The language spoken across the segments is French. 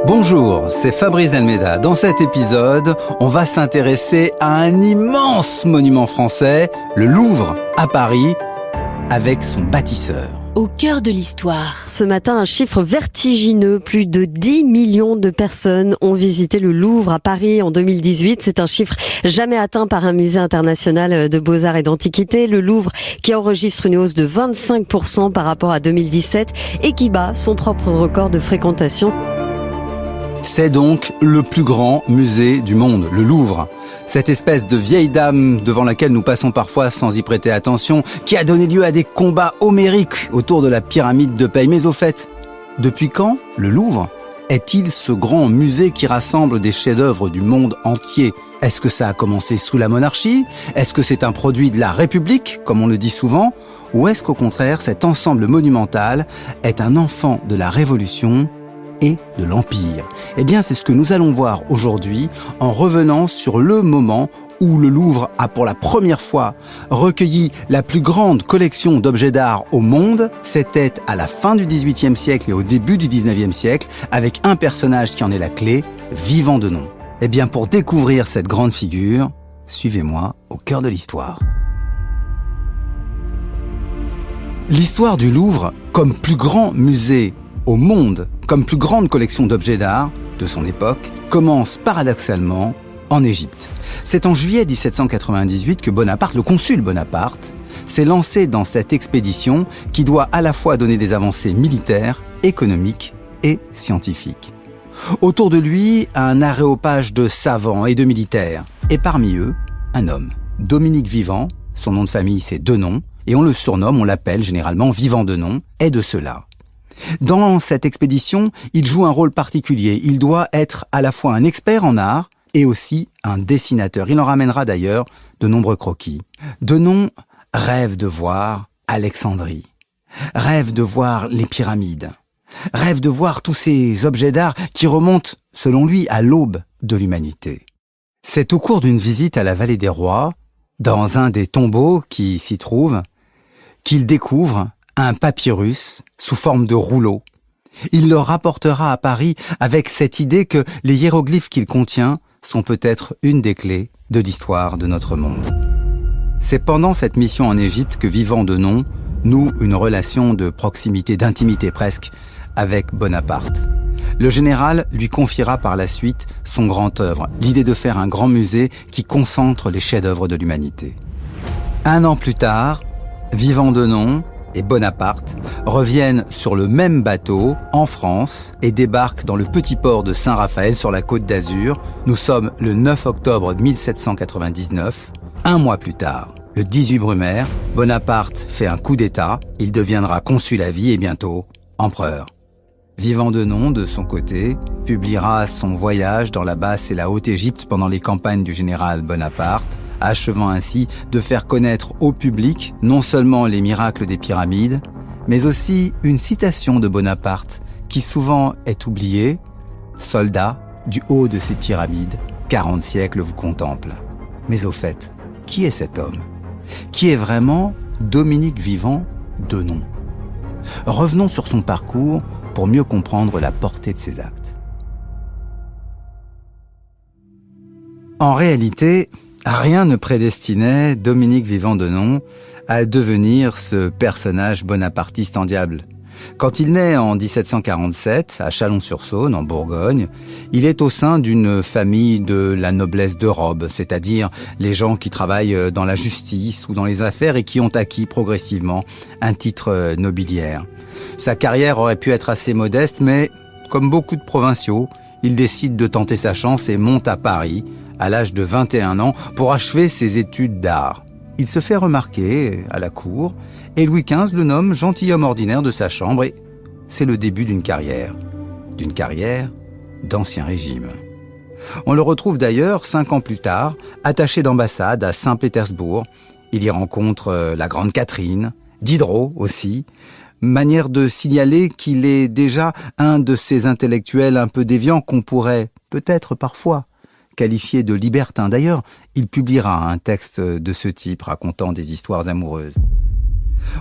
Bonjour, c'est Fabrice Delmeda. Dans cet épisode, on va s'intéresser à un immense monument français, le Louvre, à Paris, avec son bâtisseur. Au cœur de l'histoire. Ce matin, un chiffre vertigineux. Plus de 10 millions de personnes ont visité le Louvre à Paris en 2018. C'est un chiffre jamais atteint par un musée international de beaux-arts et d'antiquités. Le Louvre qui enregistre une hausse de 25% par rapport à 2017 et qui bat son propre record de fréquentation. C'est donc le plus grand musée du monde, le Louvre. Cette espèce de vieille dame devant laquelle nous passons parfois sans y prêter attention, qui a donné lieu à des combats homériques autour de la pyramide de Paye. Mais au fait, depuis quand le Louvre est-il ce grand musée qui rassemble des chefs-d'œuvre du monde entier? Est-ce que ça a commencé sous la monarchie? Est-ce que c'est un produit de la République, comme on le dit souvent? Ou est-ce qu'au contraire, cet ensemble monumental est un enfant de la Révolution et de l'Empire? Eh bien, c'est ce que nous allons voir aujourd'hui en revenant sur le moment où le Louvre a pour la première fois recueilli la plus grande collection d'objets d'art au monde. C'était à la fin du XVIIIe siècle et au début du XIXe siècle, avec un personnage qui en est la clé, Vivant de nom. Eh bien, pour découvrir cette grande figure, suivez-moi au cœur de l'histoire. L'histoire du Louvre, comme plus grand musée au monde, comme plus grande collection d'objets d'art de son époque, commence paradoxalement en Égypte. C'est en juillet 1798 que Bonaparte, le consul Bonaparte, s'est lancé dans cette expédition qui doit à la fois donner des avancées militaires, économiques et scientifiques. Autour de lui, un aréopage de savants et de militaires, et parmi eux, un homme, Dominique Vivant, son nom de famille c'est Denon, et on le surnomme, on l'appelle généralement Vivant Denon, est de ceux-là. Dans cette expédition, il joue un rôle particulier. Il doit être à la fois un expert en art et aussi un dessinateur. Il en ramènera d'ailleurs de nombreux croquis. Denon rêve de voir Alexandrie, rêve de voir les pyramides, rêve de voir tous ces objets d'art qui remontent, selon lui, à l'aube de l'humanité. C'est au cours d'une visite à la Vallée des Rois, dans un des tombeaux qui s'y trouvent, qu'il découvre un papyrus sous forme de rouleau. Il le rapportera à Paris avec cette idée que les hiéroglyphes qu'il contient sont peut-être une des clés de l'histoire de notre monde. C'est pendant cette mission en Égypte que Vivant Denon noue une relation de proximité, d'intimité presque, avec Bonaparte. Le général lui confiera par la suite son grand œuvre, l'idée de faire un grand musée qui concentre les chefs-d'œuvre de l'humanité. 1 an plus tard, Vivant Denon et Bonaparte reviennent sur le même bateau en France et débarquent dans le petit port de Saint-Raphaël sur la Côte d'Azur. Nous sommes le 9 octobre 1799. 1 mois plus tard, le 18 Brumaire, Bonaparte fait un coup d'État. Il deviendra consul à vie et bientôt empereur. Vivant Denon, de son côté, publiera son voyage dans la Basse et la Haute-Égypte pendant les campagnes du général Bonaparte, achevant ainsi de faire connaître au public non seulement les miracles des pyramides, mais aussi une citation de Bonaparte qui souvent est oubliée. « Soldats, du haut de ces pyramides, 40 siècles vous contemplent. » Mais au fait, qui est cet homme? Qui est vraiment Dominique Vivant Denon? Revenons sur son parcours pour mieux comprendre la portée de ses actes. En réalité, rien ne prédestinait Dominique Vivant Denon à devenir ce personnage bonapartiste endiable. Quand il naît en 1747, à Chalon-sur-Saône, en Bourgogne, il est au sein d'une famille de la noblesse de robe, c'est-à-dire les gens qui travaillent dans la justice ou dans les affaires et qui ont acquis progressivement un titre nobiliaire. Sa carrière aurait pu être assez modeste, mais comme beaucoup de provinciaux, il décide de tenter sa chance et monte à Paris, à l'âge de 21 ans, pour achever ses études d'art. Il se fait remarquer à la cour, et Louis XV le nomme gentilhomme ordinaire de sa chambre, et c'est le début d'une carrière d'Ancien Régime. On le retrouve d'ailleurs 5 ans plus tard, attaché d'ambassade à Saint-Pétersbourg. Il y rencontre la Grande Catherine, Diderot aussi, manière de signaler qu'il est déjà un de ces intellectuels un peu déviants qu'on pourrait, peut-être parfois, qualifié de libertin. D'ailleurs, il publiera un texte de ce type racontant des histoires amoureuses.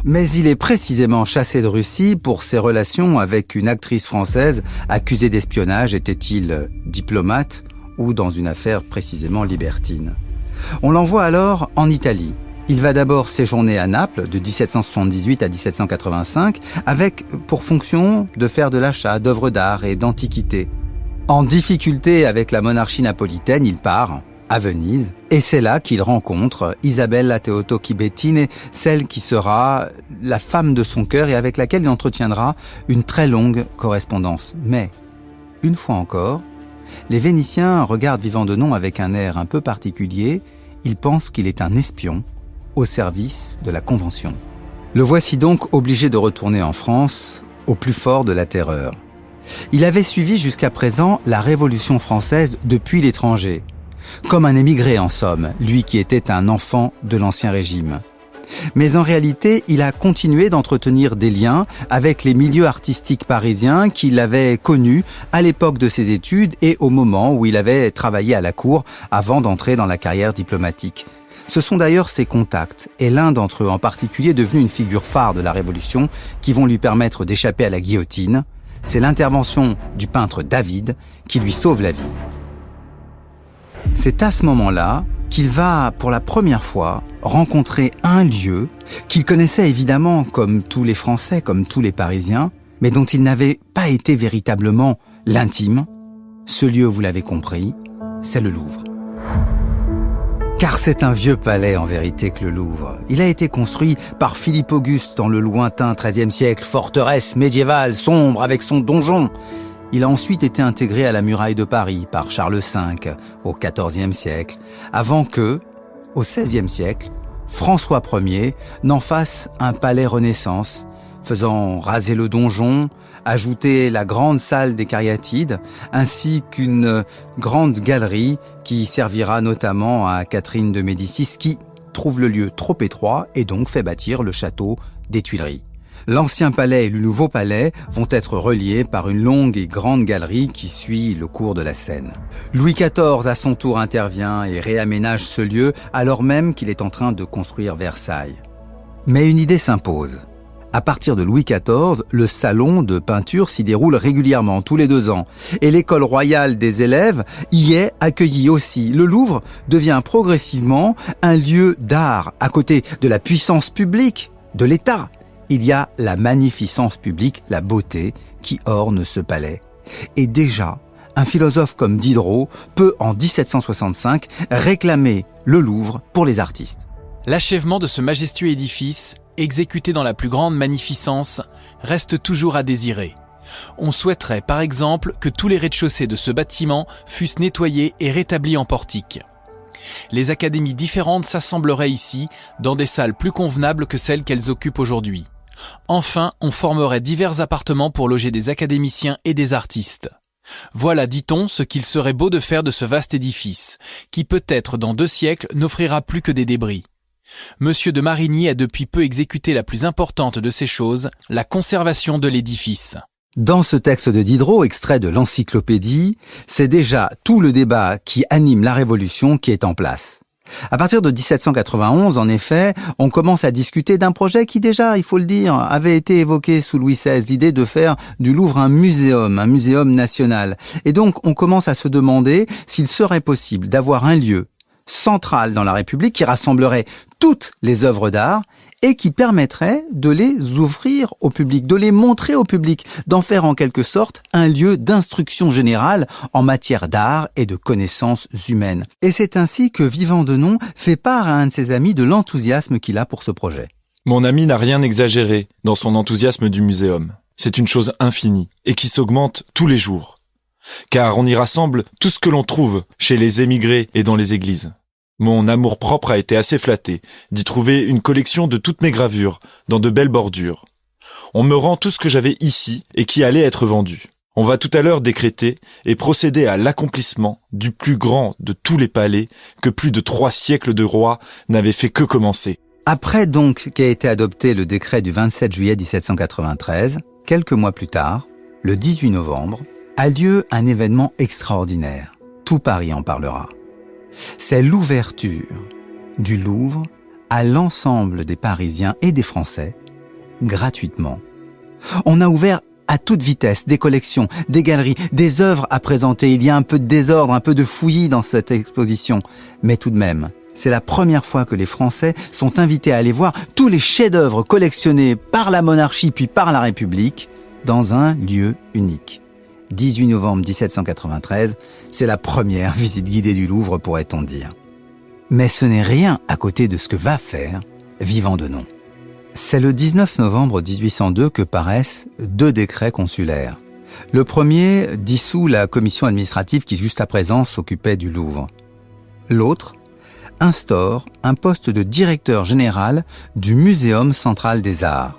Mais il est précisément chassé de Russie pour ses relations avec une actrice française accusée d'espionnage, était-il diplomate ou dans une affaire précisément libertine. On l'envoie alors en Italie. Il va d'abord séjourner à Naples de 1778 à 1785 avec pour fonction de faire de l'achat d'œuvres d'art et d'antiquités. En difficulté avec la monarchie napolitaine, il part à Venise et c'est là qu'il rencontre Isabella Teotochi Bettine, celle qui sera la femme de son cœur et avec laquelle il entretiendra une très longue correspondance. Mais, une fois encore, les Vénitiens regardent Vivandonnon avec un air un peu particulier. Ils pensent qu'il est un espion au service de la Convention. Le voici donc obligé de retourner en France, au plus fort de la terreur. Il avait suivi jusqu'à présent la Révolution française depuis l'étranger, comme un émigré en somme, lui qui était un enfant de l'Ancien Régime. Mais en réalité, il a continué d'entretenir des liens avec les milieux artistiques parisiens qu'il avait connus à l'époque de ses études et au moment où il avait travaillé à la cour avant d'entrer dans la carrière diplomatique. Ce sont d'ailleurs ses contacts, et l'un d'entre eux en particulier devenu une figure phare de la Révolution, qui vont lui permettre d'échapper à la guillotine. C'est l'intervention du peintre David qui lui sauve la vie. C'est à ce moment-là qu'il va, pour la première fois, rencontrer un lieu qu'il connaissait évidemment comme tous les Français, comme tous les Parisiens, mais dont il n'avait pas été véritablement l'intime. Ce lieu, vous l'avez compris, c'est le Louvre. Car c'est un vieux palais en vérité que le Louvre. Il a été construit par Philippe Auguste dans le lointain XIIIe siècle, forteresse médiévale, sombre avec son donjon. Il a ensuite été intégré à la muraille de Paris par Charles V au XIVe siècle, avant que, au XVIe siècle, François Ier n'en fasse un palais Renaissance, faisant raser le donjon, ajouter la grande salle des Cariatides, ainsi qu'une grande galerie qui servira notamment à Catherine de Médicis, qui trouve le lieu trop étroit et donc fait bâtir le château des Tuileries. L'ancien palais et le nouveau palais vont être reliés par une longue et grande galerie qui suit le cours de la Seine. Louis XIV, à son tour, intervient et réaménage ce lieu alors même qu'il est en train de construire Versailles. Mais une idée s'impose. À partir de Louis XIV, le salon de peinture s'y déroule régulièrement, tous les 2 ans. Et l'école royale des élèves y est accueillie aussi. Le Louvre devient progressivement un lieu d'art. À côté de la puissance publique, de l'État, il y a la magnificence publique, la beauté qui orne ce palais. Et déjà, un philosophe comme Diderot peut, en 1765, réclamer le Louvre pour les artistes. L'achèvement de ce majestueux édifice, exécuté dans la plus grande magnificence, reste toujours à désirer. On souhaiterait par exemple que tous les rez-de-chaussée de ce bâtiment fussent nettoyés et rétablis en portique. Les académies différentes s'assembleraient ici, dans des salles plus convenables que celles qu'elles occupent aujourd'hui. Enfin, on formerait divers appartements pour loger des académiciens et des artistes. Voilà, dit-on, ce qu'il serait beau de faire de ce vaste édifice, qui peut-être dans 2 siècles n'offrira plus que des débris. Monsieur de Marigny a depuis peu exécuté la plus importante de ces choses, la conservation de l'édifice. Dans ce texte de Diderot, extrait de l'Encyclopédie, c'est déjà tout le débat qui anime la Révolution qui est en place. À partir de 1791, en effet, on commence à discuter d'un projet qui déjà, il faut le dire, avait été évoqué sous Louis XVI, l'idée de faire du Louvre un muséum national. Et donc, on commence à se demander s'il serait possible d'avoir un lieu central dans la République qui rassemblerait toutes les œuvres d'art et qui permettrait de les ouvrir au public, de les montrer au public, d'en faire en quelque sorte un lieu d'instruction générale en matière d'art et de connaissances humaines. Et c'est ainsi que Vivandonnon fait part à un de ses amis de l'enthousiasme qu'il a pour ce projet. Mon ami n'a rien exagéré dans son enthousiasme du muséum. C'est une chose infinie et qui s'augmente tous les jours. Car on y rassemble tout ce que l'on trouve chez les émigrés et dans les églises. Mon amour-propre a été assez flatté d'y trouver une collection de toutes mes gravures, dans de belles bordures. On me rend tout ce que j'avais ici et qui allait être vendu. On va tout à l'heure décréter et procéder à l'accomplissement du plus grand de tous les palais que plus de 3 siècles de rois n'avaient fait que commencer. Après donc qu'a été adopté le décret du 27 juillet 1793, quelques mois plus tard, le 18 novembre, a lieu un événement extraordinaire. Tout Paris en parlera. C'est l'ouverture du Louvre à l'ensemble des Parisiens et des Français, gratuitement. On a ouvert à toute vitesse des collections, des galeries, des œuvres à présenter. Il y a un peu de désordre, un peu de fouillis dans cette exposition. Mais tout de même, c'est la première fois que les Français sont invités à aller voir tous les chefs-d'œuvre collectionnés par la monarchie puis par la République dans un lieu unique. 18 novembre 1793, c'est la première visite guidée du Louvre, pourrait-on dire. Mais ce n'est rien à côté de ce que va faire Vivant Denon. C'est le 19 novembre 1802 que paraissent 2 décrets consulaires. Le premier dissout la commission administrative qui jusqu'à présent s'occupait du Louvre. L'autre instaure un poste de directeur général du Muséum central des arts.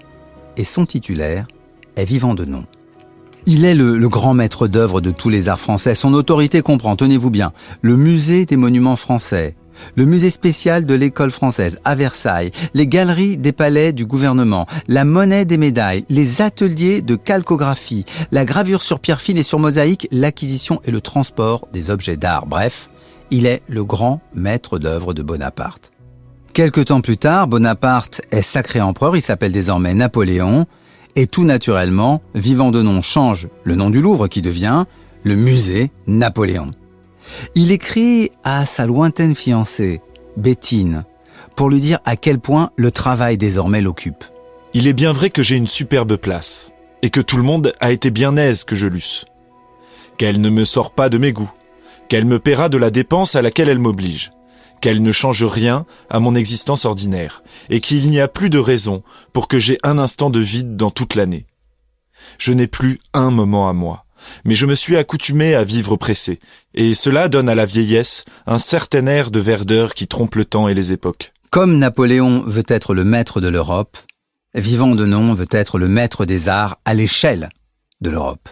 Et son titulaire est Vivant Denon. Il est le grand maître d'œuvre de tous les arts français. Son autorité comprend, tenez-vous bien, le musée des monuments français, le musée spécial de l'école française à Versailles, les galeries des palais du gouvernement, la monnaie des médailles, les ateliers de calcographie, la gravure sur pierre fine et sur mosaïque, l'acquisition et le transport des objets d'art. Bref, il est le grand maître d'œuvre de Bonaparte. Quelque temps plus tard, Bonaparte est sacré empereur, il s'appelle désormais Napoléon, et tout naturellement, Vivant Denon change le nom du Louvre qui devient le musée Napoléon. Il écrit à sa lointaine fiancée, Béthine, pour lui dire à quel point le travail désormais l'occupe. Il est bien vrai que j'ai une superbe place, et que tout le monde a été bien aise que je l'eusse. Qu'elle ne me sort pas de mes goûts, qu'elle me paiera de la dépense à laquelle elle m'oblige, qu'elle ne change rien à mon existence ordinaire, et qu'il n'y a plus de raison pour que j'aie un instant de vide dans toute l'année. Je n'ai plus un moment à moi, mais je me suis accoutumé à vivre pressé, et cela donne à la vieillesse un certain air de verdeur qui trompe le temps et les époques. Comme Napoléon veut être le maître de l'Europe, Vivant Denon veut être le maître des arts à l'échelle de l'Europe.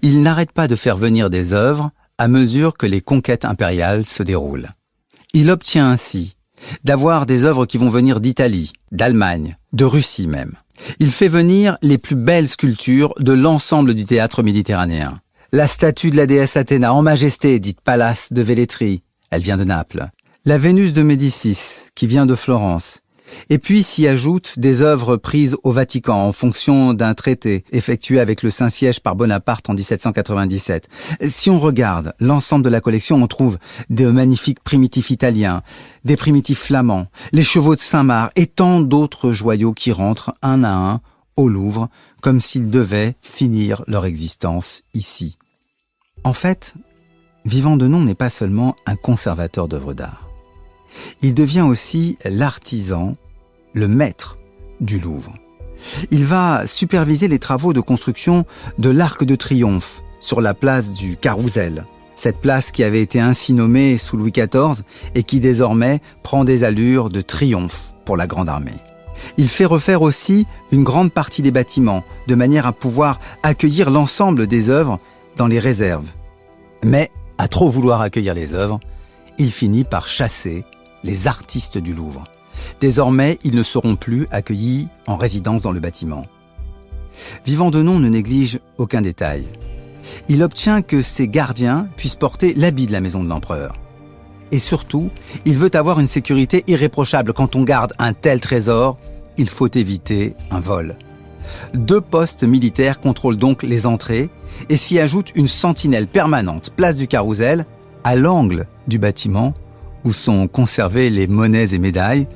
Il n'arrête pas de faire venir des œuvres à mesure que les conquêtes impériales se déroulent. Il obtient ainsi d'avoir des œuvres qui vont venir d'Italie, d'Allemagne, de Russie même. Il fait venir les plus belles sculptures de l'ensemble du théâtre méditerranéen. La statue de la déesse Athéna en majesté, dite Pallas de Velletri, elle vient de Naples. La Vénus de Médicis, qui vient de Florence. Et puis s'y ajoutent des œuvres prises au Vatican en fonction d'un traité effectué avec le Saint-Siège par Bonaparte en 1797. Si on regarde l'ensemble de la collection, on trouve de magnifiques primitifs italiens, des primitifs flamands, les chevaux de Saint-Marc et tant d'autres joyaux qui rentrent un à un au Louvre comme s'ils devaient finir leur existence ici. En fait, Vivant Denon n'est pas seulement un conservateur d'œuvres d'art. Il devient aussi l'artisan, le maître du Louvre. Il va superviser les travaux de construction de l'Arc de Triomphe sur la place du Carrousel. Cette place qui avait été ainsi nommée sous Louis XIV et qui désormais prend des allures de triomphe pour la Grande Armée. Il fait refaire aussi une grande partie des bâtiments de manière à pouvoir accueillir l'ensemble des œuvres dans les réserves. Mais à trop vouloir accueillir les œuvres, il finit par chasser les artistes du Louvre. Désormais, ils ne seront plus accueillis en résidence dans le bâtiment. Vivant Denon ne néglige aucun détail. Il obtient que ses gardiens puissent porter l'habit de la maison de l'empereur. Et surtout, il veut avoir une sécurité irréprochable. Quand on garde un tel trésor, il faut éviter un vol. 2 postes militaires contrôlent donc les entrées et s'y ajoute une sentinelle permanente, place du Carrousel, à l'angle du bâtiment où sont conservées les monnaies et médailles,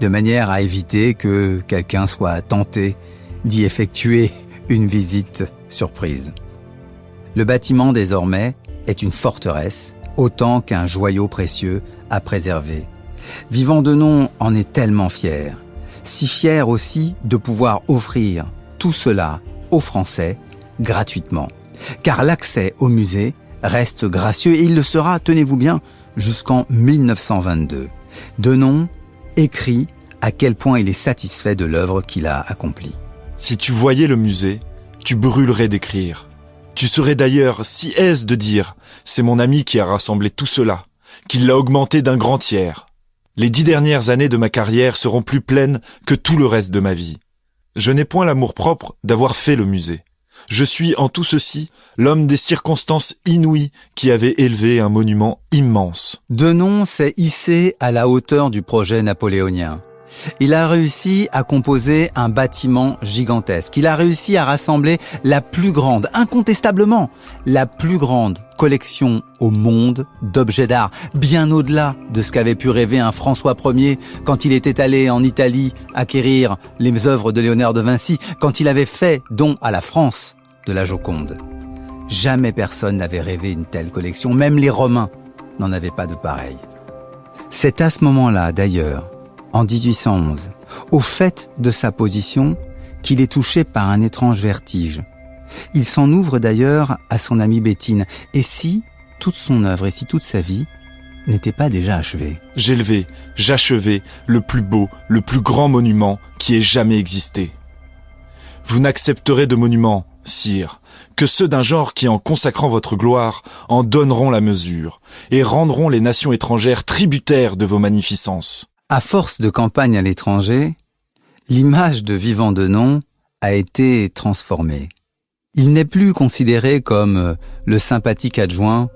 de manière à éviter que quelqu'un soit tenté d'y effectuer une visite surprise. Le bâtiment, désormais, est une forteresse, autant qu'un joyau précieux à préserver. Vivant Denon en est tellement fier, si fier aussi de pouvoir offrir tout cela aux Français gratuitement, car l'accès au musée reste gracieux et il le sera, tenez-vous bien, jusqu'en 1922. Denon écrit à quel point il est satisfait de l'œuvre qu'il a accomplie. Si tu voyais le musée, tu brûlerais d'écrire. Tu serais d'ailleurs si aise de dire « c'est mon ami qui a rassemblé tout cela, qu'il l'a augmenté d'un grand tiers ». Les 10 dernières années de ma carrière seront plus pleines que tout le reste de ma vie. Je n'ai point l'amour-propre d'avoir fait le musée. Je suis en tout ceci l'homme des circonstances inouïes qui avait élevé un monument immense. Denon s'est hissé à la hauteur du projet napoléonien. Il a réussi à composer un bâtiment gigantesque. Il a réussi à rassembler la plus grande, incontestablement, la plus grande collection au monde d'objets d'art, bien au-delà de ce qu'avait pu rêver un François Ier quand il était allé en Italie acquérir les œuvres de Léonard de Vinci, quand il avait fait don à la France de la Joconde. Jamais personne n'avait rêvé une telle collection, même les Romains n'en avaient pas de pareil. C'est à ce moment-là, d'ailleurs, en 1811, au fait de sa position, qu'il est touché par un étrange vertige. Il s'en ouvre d'ailleurs à son amie Béthine. Et si toute son œuvre, et si toute sa vie n'était pas déjà achevée? J'élevai, j'achevai le plus beau, le plus grand monument qui ait jamais existé. Vous n'accepterez de monument, sire, que ceux d'un genre qui, en consacrant votre gloire, en donneront la mesure, et rendront les nations étrangères tributaires de vos magnificences. À force de campagne à l'étranger, l'image de Vivant Denon a été transformée. Il n'est plus considéré comme le sympathique adjoint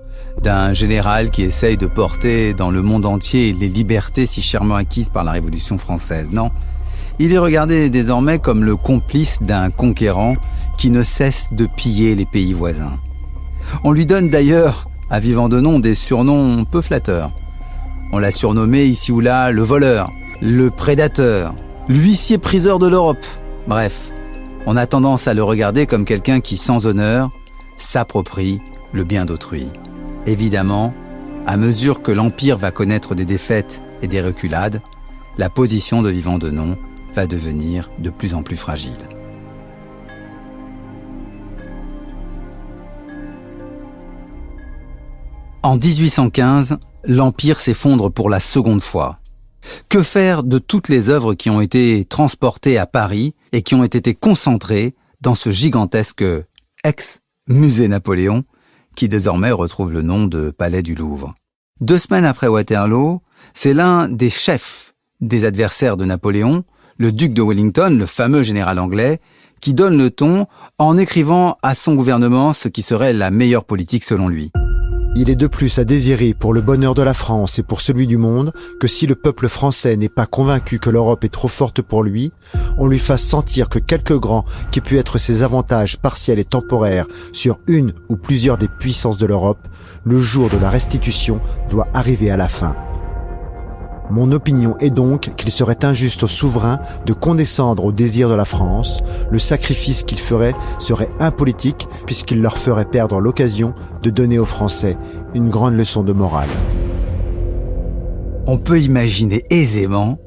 d'un général qui essaye de porter dans le monde entier les libertés si chèrement acquises par la Révolution française. Non, il est regardé désormais comme le complice d'un conquérant qui ne cesse de piller les pays voisins. On lui donne d'ailleurs, à Vivant Denon, des surnoms peu flatteurs. On l'a surnommé ici ou là le voleur, le prédateur, l'huissier priseur de l'Europe. Bref, on a tendance à le regarder comme quelqu'un qui, sans honneur, s'approprie le bien d'autrui. Évidemment, à mesure que l'Empire va connaître des défaites et des reculades, la position de Vivant Denon va devenir de plus en plus fragile. En 1815, l'Empire s'effondre pour la seconde fois. Que faire de toutes les œuvres qui ont été transportées à Paris et qui ont été concentrées dans ce gigantesque ex-musée Napoléon qui désormais retrouve le nom de Palais du Louvre? 2 semaines après Waterloo, c'est l'un des chefs des adversaires de Napoléon, le duc de Wellington, le fameux général anglais, qui donne le ton en écrivant à son gouvernement ce qui serait la meilleure politique selon lui. Il est de plus à désirer pour le bonheur de la France et pour celui du monde que si le peuple français n'est pas convaincu que l'Europe est trop forte pour lui, on lui fasse sentir que quelque grand qu'aient pu être ses avantages partiels et temporaires sur une ou plusieurs des puissances de l'Europe, le jour de la restitution doit arriver à la fin. Mon opinion est donc qu'il serait injuste au souverain de condescendre au désir de la France. Le sacrifice qu'il ferait serait impolitique puisqu'il leur ferait perdre l'occasion de donner aux Français une grande leçon de morale. On peut imaginer aisément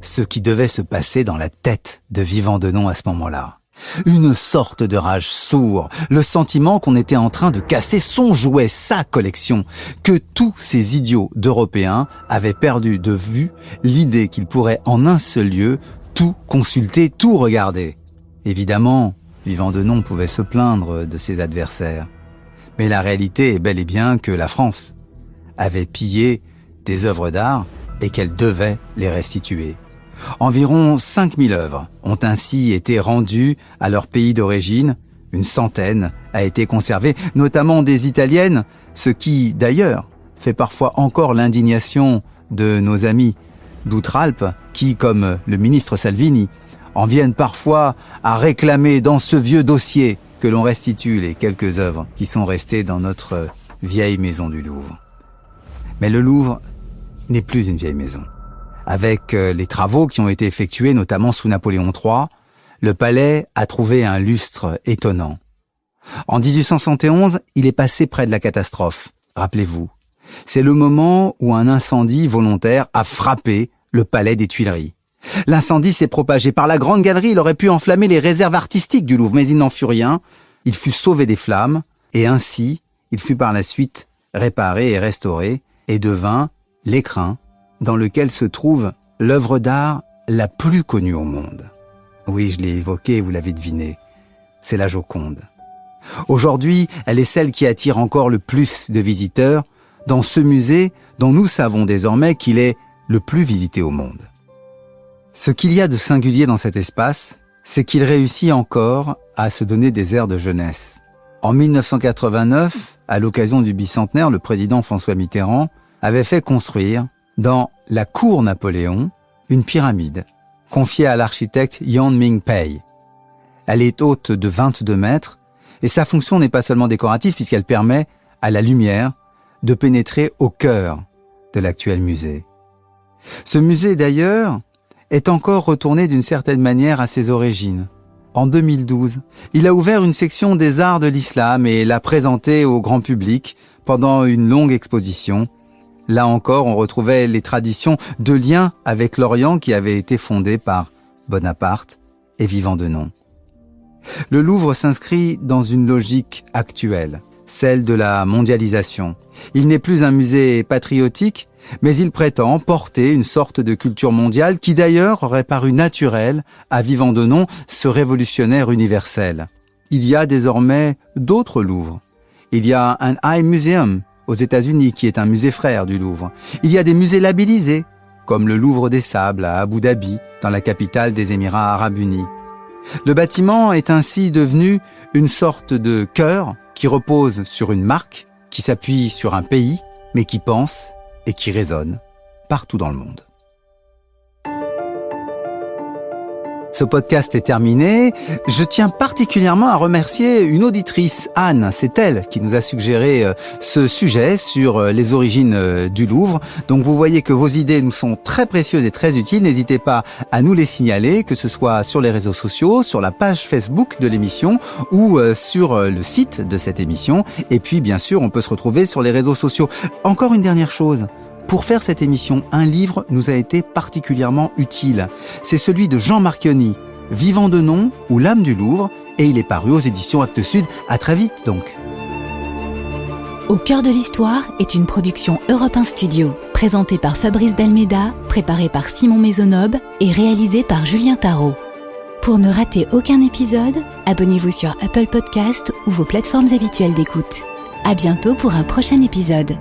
ce qui devait se passer dans la tête de Vivant Denon à ce moment-là. Une sorte de rage sourde, le sentiment qu'on était en train de casser son jouet, sa collection, que tous ces idiots d'Européens avaient perdu de vue l'idée qu'ils pourraient en un seul lieu tout consulter, tout regarder. Évidemment, Vivant Denon pouvait se plaindre de ses adversaires. Mais la réalité est bel et bien que la France avait pillé des œuvres d'art et qu'elle devait les restituer. Environ 5000 œuvres ont ainsi été rendues à leur pays d'origine. Une centaine a été conservée, notamment des italiennes, ce qui, d'ailleurs, fait parfois encore l'indignation de nos amis d'Outre-Alpes, qui, comme le ministre Salvini, en viennent parfois à réclamer dans ce vieux dossier que l'on restitue les quelques œuvres qui sont restées dans notre vieille maison du Louvre. Mais le Louvre n'est plus une vieille maison. Avec les travaux qui ont été effectués, notamment sous Napoléon III, le palais a trouvé un lustre étonnant. En 1871, il est passé près de la catastrophe. Rappelez-vous, c'est le moment où un incendie volontaire a frappé le palais des Tuileries. L'incendie s'est propagé par la grande galerie, il aurait pu enflammer les réserves artistiques du Louvre, mais il n'en fut rien. Il fut sauvé des flammes, et ainsi, il fut par la suite réparé et restauré, et devint l'écrin dans lequel se trouve l'œuvre d'art la plus connue au monde. Oui, je l'ai évoqué, vous l'avez deviné, c'est la Joconde. Aujourd'hui, elle est celle qui attire encore le plus de visiteurs dans ce musée dont nous savons désormais qu'il est le plus visité au monde. Ce qu'il y a de singulier dans cet espace, c'est qu'il réussit encore à se donner des airs de jeunesse. En 1989, à l'occasion du bicentenaire, le président François Mitterrand avait fait construire, dans la cour Napoléon, une pyramide, confiée à l'architecte Yan Ming-pei. Elle est haute de 22 mètres, et sa fonction n'est pas seulement décorative puisqu'elle permet à la lumière de pénétrer au cœur de l'actuel musée. Ce musée, d'ailleurs, est encore retourné d'une certaine manière à ses origines. En 2012, il a ouvert une section des arts de l'islam et l'a présenté au grand public pendant une longue exposition. Là encore, on retrouvait les traditions de lien avec l'Orient qui avaient été fondées par Bonaparte et Vivant Denon. Le Louvre s'inscrit dans une logique actuelle, celle de la mondialisation. Il n'est plus un musée patriotique, mais il prétend porter une sorte de culture mondiale qui d'ailleurs aurait paru naturelle à Vivant Denon, ce révolutionnaire universel. Il y a désormais d'autres Louvres. Il y a un Eye Museum aux États-Unis qui est un musée frère du Louvre. Il y a des musées labellisés, comme le Louvre des Sables à Abu Dhabi, dans la capitale des Émirats Arabes Unis. Le bâtiment est ainsi devenu une sorte de cœur qui repose sur une marque, qui s'appuie sur un pays, mais qui pense et qui résonne partout dans le monde. Ce podcast est terminé. Je tiens particulièrement à remercier une auditrice, Anne. C'est elle qui nous a suggéré ce sujet sur les origines du Louvre. Donc vous voyez que vos idées nous sont très précieuses et très utiles. N'hésitez pas à nous les signaler, que ce soit sur les réseaux sociaux, sur la page Facebook de l'émission ou sur le site de cette émission. Et puis bien sûr, on peut se retrouver sur les réseaux sociaux. Encore une dernière chose. Pour faire cette émission, un livre nous a été particulièrement utile. C'est celui de Jean Marchionni, Vivant Denon ou L'âme du Louvre, et il est paru aux éditions Actes Sud. À très vite donc. Au cœur de l'histoire est une production Europe 1 Studio, présentée par Fabrice Dalméda, préparée par Simon Maisonneuve et réalisée par Julien Tarot. Pour ne rater aucun épisode, abonnez-vous sur Apple Podcast ou vos plateformes habituelles d'écoute. À bientôt pour un prochain épisode.